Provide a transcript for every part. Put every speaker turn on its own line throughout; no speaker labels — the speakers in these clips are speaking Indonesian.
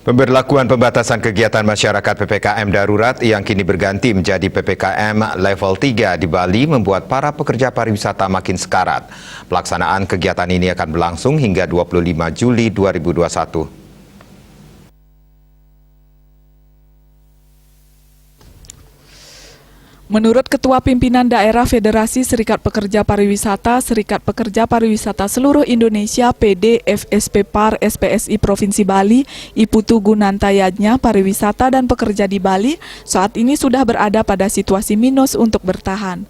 Pemberlakuan pembatasan kegiatan masyarakat PPKM darurat yang kini berganti menjadi PPKM level 3 di Bali membuat para pekerja pariwisata makin sekarat. Pelaksanaan kegiatan ini akan berlangsung hingga 25 Juli 2021.
Menurut Ketua Pimpinan Daerah Federasi Serikat Pekerja Pariwisata, Serikat Pekerja Pariwisata Seluruh Indonesia PD FSP Par SPSI Provinsi Bali, Iputu Gunantayadnya, pariwisata dan pekerja di Bali saat ini sudah berada pada situasi minus untuk bertahan.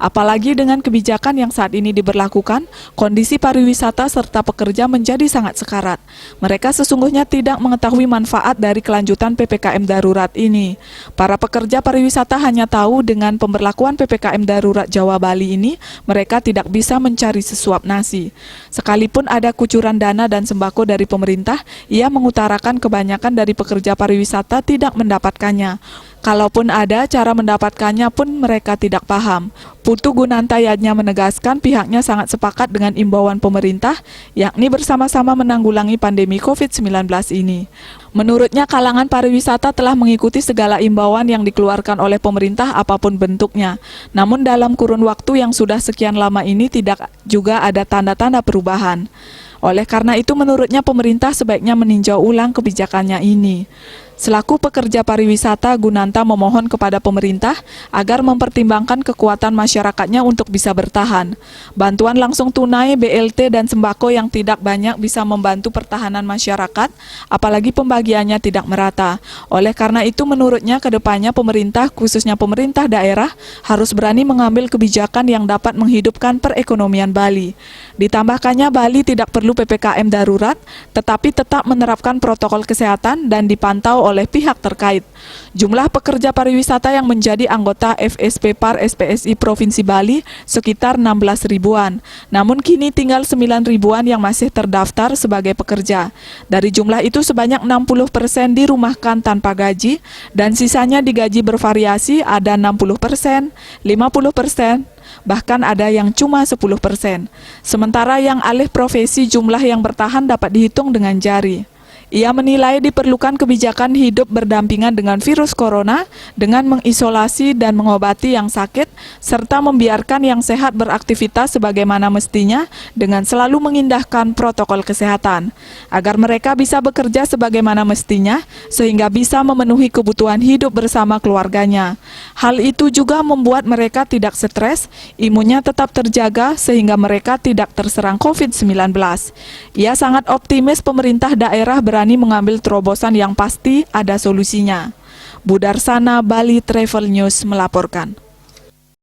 Apalagi dengan kebijakan yang saat ini diberlakukan, kondisi pariwisata serta pekerja menjadi sangat sekarat. Mereka sesungguhnya tidak mengetahui manfaat dari kelanjutan PPKM darurat ini. Para pekerja pariwisata hanya tahu dengan pemberlakuan PPKM darurat Jawa Bali ini, mereka tidak bisa mencari sesuap nasi. Sekalipun ada kucuran dana dan sembako dari pemerintah, ia mengutarakan kebanyakan dari pekerja pariwisata tidak mendapatkannya. Kalaupun ada, cara mendapatkannya pun mereka tidak paham. Putu Gunantayadnya menegaskan pihaknya sangat sepakat dengan imbauan pemerintah, yakni bersama-sama menanggulangi pandemi COVID-19 ini. Menurutnya, kalangan pariwisata telah mengikuti segala imbauan yang dikeluarkan oleh pemerintah apapun bentuknya. Namun dalam kurun waktu yang sudah sekian lama ini tidak juga ada tanda-tanda perubahan. Oleh karena itu, menurutnya pemerintah sebaiknya meninjau ulang kebijakannya ini. Selaku pekerja pariwisata, Gunanta memohon kepada pemerintah agar mempertimbangkan kekuatan masyarakatnya untuk bisa bertahan. Bantuan langsung tunai, BLT, dan sembako yang tidak banyak bisa membantu pertahanan masyarakat, apalagi pembagiannya tidak merata. Oleh karena itu, menurutnya kedepannya pemerintah, khususnya pemerintah daerah, harus berani mengambil kebijakan yang dapat menghidupkan perekonomian Bali. Ditambahkannya, Bali tidak perlu PPKM darurat, tetapi tetap menerapkan protokol kesehatan dan dipantau oleh pihak terkait. Jumlah pekerja pariwisata yang menjadi anggota FSP Par SPSI Provinsi Bali sekitar 16 ribuan. Namun kini tinggal 9 ribuan yang masih terdaftar sebagai pekerja. Dari jumlah itu sebanyak 60% dirumahkan tanpa gaji dan sisanya digaji bervariasi, ada 60%, 50%, bahkan ada yang cuma 10%. Sementara yang alih profesi jumlah yang bertahan dapat dihitung dengan jari. Ia menilai diperlukan kebijakan hidup berdampingan dengan virus corona dengan mengisolasi dan mengobati yang sakit, serta membiarkan yang sehat beraktivitas sebagaimana mestinya dengan selalu mengindahkan protokol kesehatan, agar mereka bisa bekerja sebagaimana mestinya sehingga bisa memenuhi kebutuhan hidup bersama keluarganya. Hal itu juga membuat mereka tidak stres, imunnya tetap terjaga sehingga mereka tidak terserang COVID-19. Ia sangat optimis pemerintah daerah berani mengambil terobosan yang pasti ada solusinya. Budarsana, Bali Travel News melaporkan.